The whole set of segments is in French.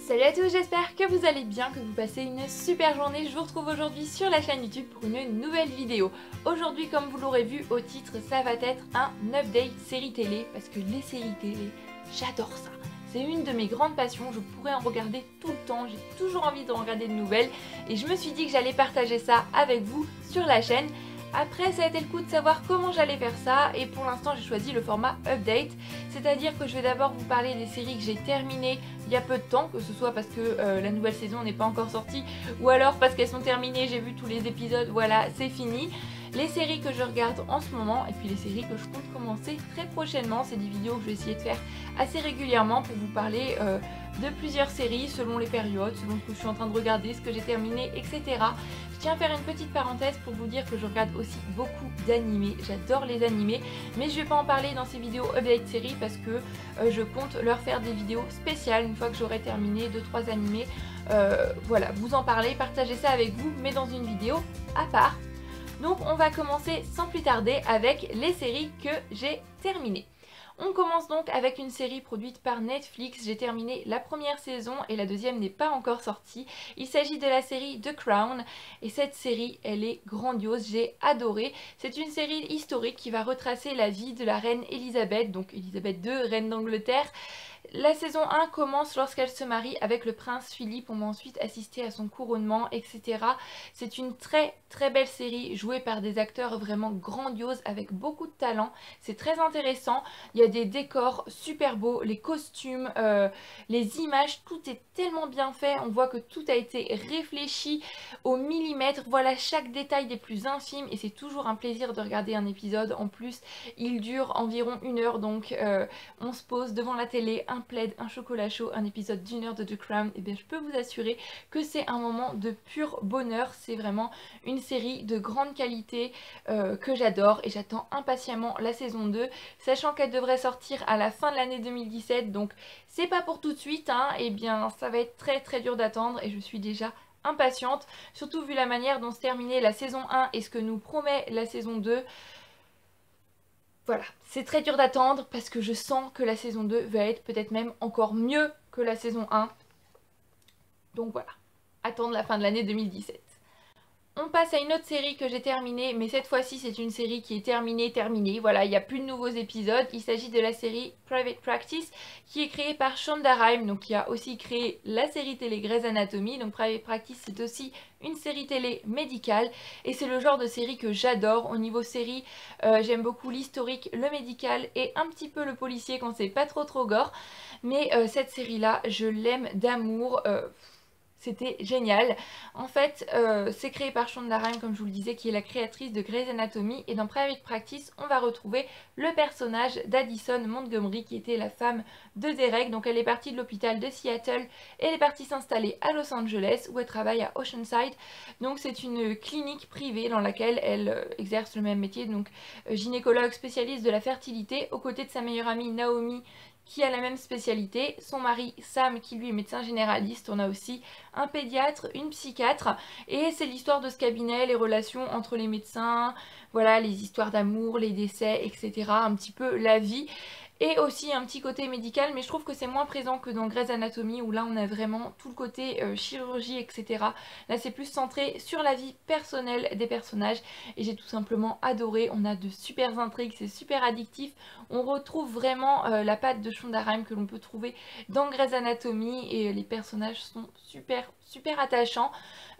Salut à tous, j'espère que vous allez bien, que vous passez une super journée. Je vous retrouve aujourd'hui sur la chaîne YouTube pour une nouvelle vidéo. Aujourd'hui, comme vous l'aurez vu au titre, ça va être un update série télé, parce que les séries télé, j'adore ça. C'est une de mes grandes passions, je pourrais en regarder tout le temps, j'ai toujours envie d'en regarder de nouvelles. Et je me suis dit que j'allais partager ça avec vous sur la chaîne. Après, ça a été le coup de savoir comment j'allais faire ça et pour l'instant j'ai choisi le format update, c'est-à-dire que je vais d'abord vous parler des séries que j'ai terminées il y a peu de temps, que ce soit parce que la nouvelle saison n'est pas encore sortie ou alors parce qu'elles sont terminées, j'ai vu tous les épisodes, voilà, c'est fini. Les séries que je regarde en ce moment et puis les séries que je compte commencer très prochainement, c'est des vidéos que je vais essayer de faire assez régulièrement pour vous parler de plusieurs séries selon les périodes, selon ce que je suis en train de regarder, ce que j'ai terminé, etc. Je tiens à faire une petite parenthèse pour vous dire que je regarde aussi beaucoup d'animés, j'adore les animés, mais je vais pas en parler dans ces vidéos update séries parce que je compte leur faire des vidéos spéciales une fois que j'aurai terminé 2-3 animés. Voilà, vous en parler, partager ça avec vous, mais dans une vidéo à part. Donc on va commencer sans plus tarder avec les séries que j'ai terminées. On commence donc avec une série produite par Netflix. J'ai terminé la première saison et la deuxième n'est pas encore sortie. Il s'agit de la série The Crown et cette série, elle est grandiose, j'ai adoré. C'est une série historique qui va retracer la vie de la reine Elisabeth, donc Elisabeth II, reine d'Angleterre. La saison 1 commence lorsqu'elle se marie avec le prince Philippe, on va ensuite assister à son couronnement, etc. C'est une très belle série jouée par des acteurs vraiment grandioses avec beaucoup de talent. C'est très intéressant, il y a des décors super beaux, les costumes, les images, tout est tellement bien fait. On voit que tout a été réfléchi au millimètre, voilà chaque détail des plus infimes et c'est toujours un plaisir de regarder un épisode. En plus, il dure environ 1 heure, donc on se pose devant la télé, un plaid, un chocolat chaud, un épisode d'1 heure de The Crown, et bien je peux vous assurer que c'est un moment de pur bonheur. C'est vraiment une série de grande qualité que j'adore et j'attends impatiemment la saison 2, sachant qu'elle devrait sortir à la fin de l'année 2017, donc c'est pas pour tout de suite, hein, et bien ça va être très dur d'attendre et je suis déjà impatiente, surtout vu la manière dont se terminait la saison 1 et ce que nous promet la saison 2. Voilà, c'est très dur d'attendre parce que je sens que la saison 2 va être peut-être même encore mieux que la saison 1. Donc voilà, attendre la fin de l'année 2017. On passe à une autre série que j'ai terminée, mais cette fois-ci c'est une série qui est terminée. Voilà, il n'y a plus de nouveaux épisodes. Il s'agit de la série Private Practice qui est créée par Shonda Rhimes, donc qui a aussi créé la série télé Grey's Anatomy. Donc Private Practice c'est aussi une série télé médicale et c'est le genre de série que j'adore. Au niveau série, j'aime beaucoup l'historique, le médical et un petit peu le policier quand c'est pas trop gore. Mais cette série-là, je l'aime d'amour. C'était génial. En fait, c'est créé par Shonda Rhimes, comme je vous le disais, qui est la créatrice de Grey's Anatomy. Et dans Private Practice, on va retrouver le personnage d'Addison Montgomery, qui était la femme de Derek. Donc elle est partie de l'hôpital de Seattle et elle est partie s'installer à Los Angeles, où elle travaille à Oceanside. Donc c'est une clinique privée dans laquelle elle exerce le même métier, donc gynécologue spécialiste de la fertilité, aux côtés de sa meilleure amie Naomi, qui a la même spécialité, son mari Sam qui lui est médecin généraliste, on a aussi un pédiatre, une psychiatre, et c'est l'histoire de ce cabinet, les relations entre les médecins, voilà, les histoires d'amour, les décès, etc. Un petit peu la vie. Et aussi un petit côté médical, mais je trouve que c'est moins présent que dans Grey's Anatomy où là on a vraiment tout le côté chirurgie, etc. Là c'est plus centré sur la vie personnelle des personnages et j'ai tout simplement adoré. On a de super intrigues, c'est super addictif. On retrouve vraiment la patte de Shonda Rhimes que l'on peut trouver dans Grey's Anatomy et les personnages sont super attachants.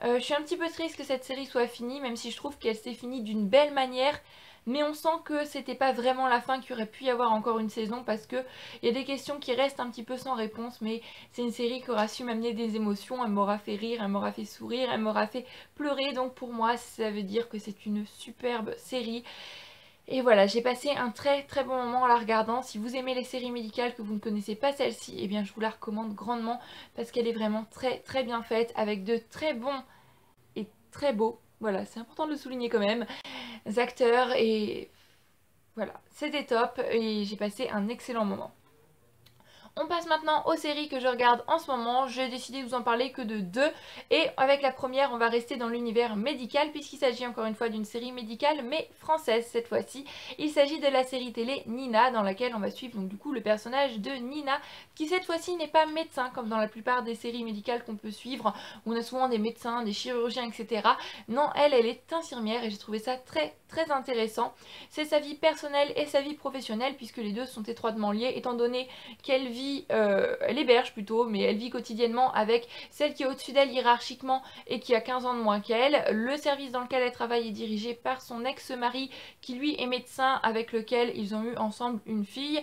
Je suis un petit peu triste que cette série soit finie, même si je trouve qu'elle s'est finie d'une belle manière. Mais on sent que c'était pas vraiment la fin, qu'il y aurait pu y avoir encore une saison parce que il y a des questions qui restent un petit peu sans réponse, mais c'est une série qui aura su m'amener des émotions, elle m'aura fait rire, elle m'aura fait sourire, elle m'aura fait pleurer, donc pour moi ça veut dire que c'est une superbe série. Et voilà, j'ai passé un très bon moment en la regardant. Si vous aimez les séries médicales, que vous ne connaissez pas celle-ci, eh bien je vous la recommande grandement parce qu'elle est vraiment très bien faite avec de très bons et très beaux, voilà, c'est important de le souligner quand même, acteurs et voilà, c'était top et j'ai passé un excellent moment. On passe maintenant aux séries que je regarde en ce moment. J'ai décidé de vous en parler que de deux. Et avec la première, on va rester dans l'univers médical puisqu'il s'agit encore une fois d'une série médicale mais française cette fois-ci. Il s'agit de la série télé Nina dans laquelle on va suivre donc du coup le personnage de Nina qui cette fois-ci n'est pas médecin comme dans la plupart des séries médicales qu'on peut suivre où on a souvent des médecins, des chirurgiens, etc. Non, elle est infirmière et j'ai trouvé ça très intéressant. C'est sa vie personnelle et sa vie professionnelle puisque les deux sont étroitement liés étant donné qu'elle vit elle héberge plutôt, mais elle vit quotidiennement avec celle qui est au-dessus d'elle hiérarchiquement et qui a 15 ans de moins qu'elle. Le service dans lequel elle travaille est dirigé par son ex-mari qui lui est médecin avec lequel ils ont eu ensemble une fille.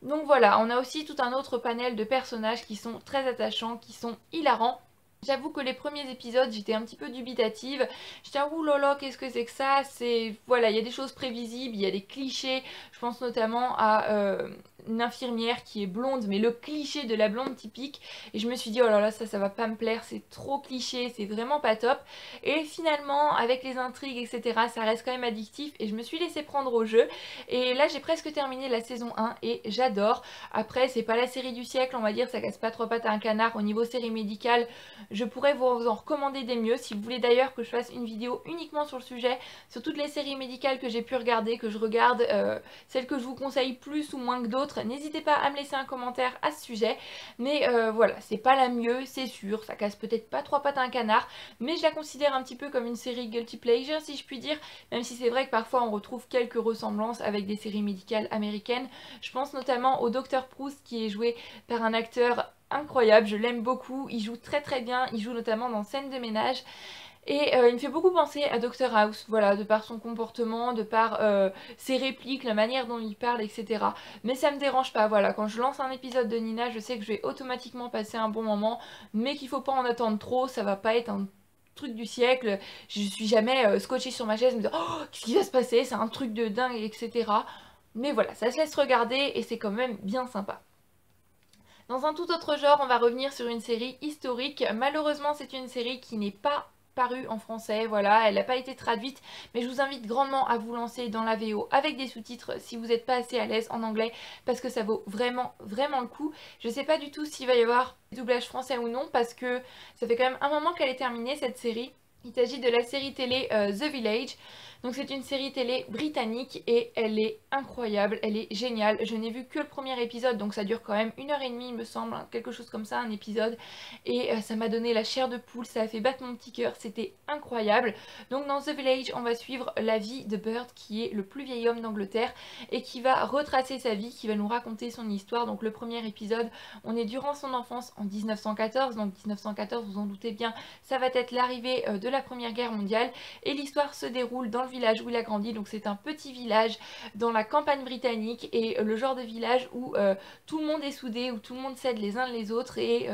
Donc voilà, on a aussi tout un autre panel de personnages qui sont très attachants, qui sont hilarants. J'avoue que les premiers épisodes, j'étais un petit peu dubitative. J'étais ouh là là, qu'est-ce que c'est que ça? C'est voilà, il y a des choses prévisibles, il y a des clichés. Je pense notamment à une infirmière qui est blonde, mais le cliché de la blonde typique. Et je me suis dit oh là là, ça va pas me plaire, c'est trop cliché, c'est vraiment pas top. Et finalement, avec les intrigues, etc., ça reste quand même addictif et je me suis laissée prendre au jeu. Et là, j'ai presque terminé la saison 1 et j'adore. Après, c'est pas la série du siècle, on va dire, ça casse pas trois pattes à un canard au niveau série médicale. Je pourrais vous en recommander des mieux. Si vous voulez d'ailleurs que je fasse une vidéo uniquement sur le sujet, sur toutes les séries médicales que j'ai pu regarder, que je regarde, celles que je vous conseille plus ou moins que d'autres, n'hésitez pas à me laisser un commentaire à ce sujet. Mais voilà, c'est pas la mieux, c'est sûr, ça casse peut-être pas trois pattes à un canard, mais je la considère un petit peu comme une série guilty pleasure si je puis dire, même si c'est vrai que parfois on retrouve quelques ressemblances avec des séries médicales américaines. Je pense notamment au Dr Proust qui est joué par un acteur incroyable, je l'aime beaucoup, il joue très bien, il joue notamment dans Scène de ménage. Et il me fait beaucoup penser à Dr House, voilà, de par son comportement, de par ses répliques, la manière dont il parle, etc. Mais ça me dérange pas, voilà, quand je lance un épisode de Nina, je sais que je vais automatiquement passer un bon moment, mais qu'il faut pas en attendre trop, ça va pas être un truc du siècle, je suis jamais scotchée sur ma chaise, me dire oh, qu'est-ce qui va se passer, c'est un truc de dingue, etc. Mais voilà, ça se laisse regarder et c'est quand même bien sympa. Dans un tout autre genre, on va revenir sur une série historique. Malheureusement, c'est une série qui n'est pas parue en français, voilà, elle n'a pas été traduite, mais je vous invite grandement à vous lancer dans la VO avec des sous-titres si vous n'êtes pas assez à l'aise en anglais, parce que ça vaut vraiment le coup. Je sais pas du tout s'il va y avoir doublage français ou non, parce que ça fait quand même un moment qu'elle est terminée cette série. Il s'agit de la série télé The Village. Donc c'est une série télé britannique et elle est incroyable, elle est géniale. Je n'ai vu que le premier épisode, donc ça dure quand même 1h30 il me semble, quelque chose comme ça, un épisode. Et ça m'a donné la chair de poule, ça a fait battre mon petit cœur, c'était incroyable. Donc dans The Village, on va suivre la vie de Bert qui est le plus vieil homme d'Angleterre et qui va retracer sa vie, qui va nous raconter son histoire. Donc le premier épisode, on est durant son enfance en 1914, donc 1914 vous en doutez bien, ça va être l'arrivée de la Première Guerre mondiale et l'histoire se déroule dans le village où il a grandi, donc c'est un petit village dans la campagne britannique et le genre de village où tout le monde est soudé, où tout le monde s'aide les uns les autres et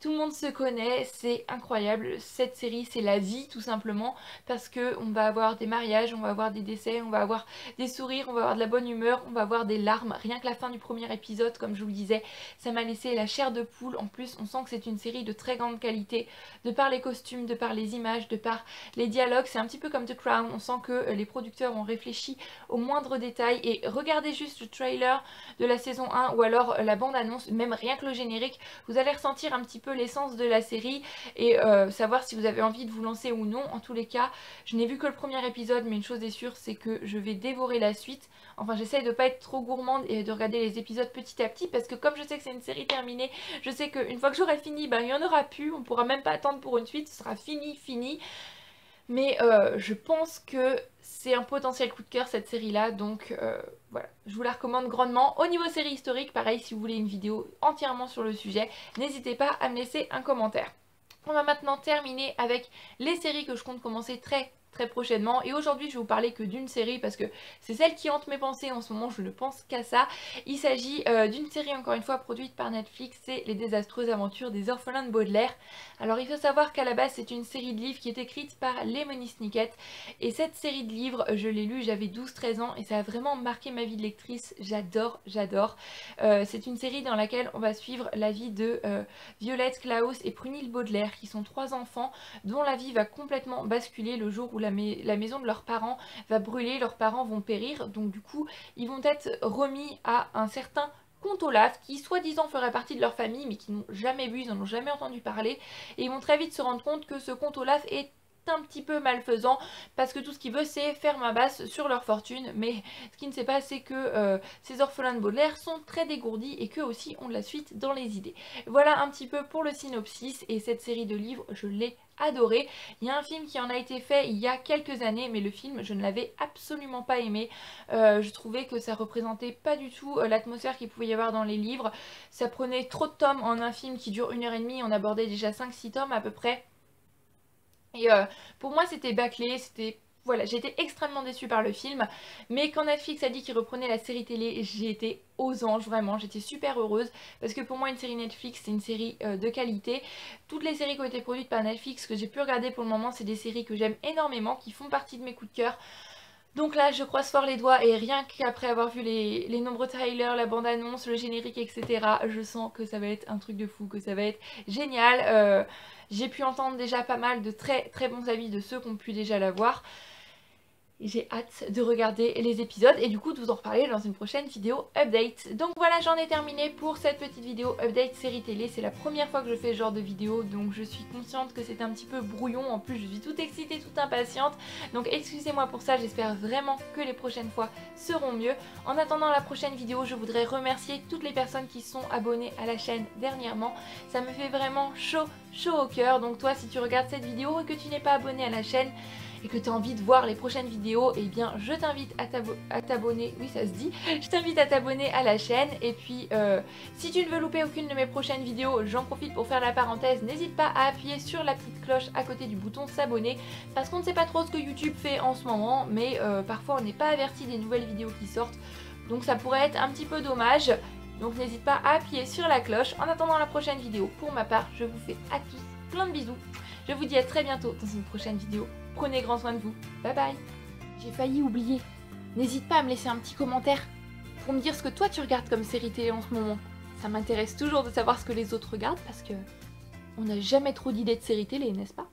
tout le monde se connaît, c'est incroyable. Cette série c'est la vie tout simplement parce que on va avoir des mariages, on va avoir des décès, on va avoir des sourires, on va avoir de la bonne humeur, on va avoir des larmes. Rien que la fin du premier épisode, comme je vous le disais, ça m'a laissé la chair de poule. En plus on sent que c'est une série de très grande qualité, de par les costumes, de par les images, de par les dialogues. C'est un petit peu comme The Crown, on sent que les producteurs ont réfléchi aux moindres détails et regardez juste le trailer de la saison 1 ou alors la bande-annonce, même rien que le générique, vous allez ressentir un petit peu l'essence de la série et savoir si vous avez envie de vous lancer ou non. En tous les cas, je n'ai vu que le premier épisode, mais une chose est sûre, c'est que je vais dévorer la suite. Enfin, j'essaye de pas être trop gourmande et de regarder les épisodes petit à petit parce que comme je sais que c'est une série terminée, je sais qu'une fois que j'aurai fini, ben, il n'y en aura plus, on pourra même pas attendre pour une suite, ce sera fini. Mais je pense que c'est un potentiel coup de cœur cette série là, donc voilà, je vous la recommande grandement. Au niveau série historique, pareil, si vous voulez une vidéo entièrement sur le sujet, n'hésitez pas à me laisser un commentaire. On va maintenant terminer avec les séries que je compte commencer très prochainement et aujourd'hui je vais vous parler que d'une série parce que c'est celle qui hante mes pensées en ce moment, je ne pense qu'à ça. Il s'agit d'une série encore une fois produite par Netflix, c'est Les désastreuses aventures des orphelins de Baudelaire. Alors il faut savoir qu'à la base c'est une série de livres qui est écrite par Lemony Snicket et cette série de livres je l'ai lue, j'avais 12-13 ans et ça a vraiment marqué ma vie de lectrice, j'adore. C'est une série dans laquelle on va suivre la vie de Violette, Klaus et Prunille Baudelaire qui sont trois enfants dont la vie va complètement basculer le jour où la maison de leurs parents va brûler, leurs parents vont périr, donc du coup ils vont être remis à un certain conte Olaf qui soi-disant ferait partie de leur famille mais qui n'ont jamais vu, ils n'en ont jamais entendu parler et ils vont très vite se rendre compte que ce conte Olaf est un petit peu malfaisant parce que tout ce qu'il veut c'est faire main basse sur leur fortune, mais ce qu'il ne sait pas c'est que ces orphelins de Baudelaire sont très dégourdis et qu'eux aussi ont de la suite dans les idées. Voilà un petit peu pour le synopsis et cette série de livres je l'ai adoré. Il y a un film qui en a été fait il y a quelques années mais le film je ne l'avais absolument pas aimé. Je trouvais que ça représentait pas du tout l'atmosphère qu'il pouvait y avoir dans les livres. Ça prenait trop de tomes en un film qui dure 1h30, on abordait déjà 5-6 tomes à peu près. Et pour moi c'était bâclé, c'était... Voilà, j'ai été extrêmement déçue par le film, mais quand Netflix a dit qu'il reprenait la série télé, j'ai été aux anges, vraiment, j'étais super heureuse, parce que pour moi une série Netflix c'est une série de qualité. Toutes les séries qui ont été produites par Netflix que j'ai pu regarder pour le moment, c'est des séries que j'aime énormément, qui font partie de mes coups de cœur. Donc là je croise fort les doigts et rien qu'après avoir vu les nombreux trailers, la bande-annonce, le générique etc. je sens que ça va être un truc de fou, que ça va être génial. J'ai pu entendre déjà pas mal de très très bons avis de ceux qui ont pu déjà la voir. J'ai hâte de regarder les épisodes et du coup de vous en reparler dans une prochaine vidéo update. Donc voilà, j'en ai terminé pour cette petite vidéo update série télé. C'est la première fois que je fais ce genre de vidéo, donc je suis consciente que c'est un petit peu brouillon. En plus je suis toute excitée, toute impatiente, donc excusez-moi pour ça. J'espère vraiment que les prochaines fois seront mieux. En attendant la prochaine vidéo, je voudrais remercier toutes les personnes qui sont abonnées à la chaîne dernièrement. Ça me fait vraiment chaud au cœur. Donc toi, si tu regardes cette vidéo et que tu n'es pas abonné à la chaîne et que tu as envie de voir les prochaines vidéos, eh bien je t'invite à t'abonner, oui ça se dit, je t'invite à t'abonner à la chaîne. Et puis si tu ne veux louper aucune de mes prochaines vidéos, j'en profite pour faire la parenthèse, n'hésite pas à appuyer sur la petite cloche à côté du bouton s'abonner, parce qu'on ne sait pas trop ce que YouTube fait en ce moment, mais parfois on n'est pas averti des nouvelles vidéos qui sortent, donc ça pourrait être un petit peu dommage. Donc n'hésite pas à appuyer sur la cloche. En attendant la prochaine vidéo, pour ma part, je vous fais à tous plein de bisous. Je vous dis à très bientôt dans une prochaine vidéo. Prenez grand soin de vous. Bye bye. J'ai failli oublier. N'hésite pas à me laisser un petit commentaire pour me dire ce que toi tu regardes comme série télé en ce moment. Ça m'intéresse toujours de savoir ce que les autres regardent parce que on n'a jamais trop d'idées de série télé, n'est-ce pas?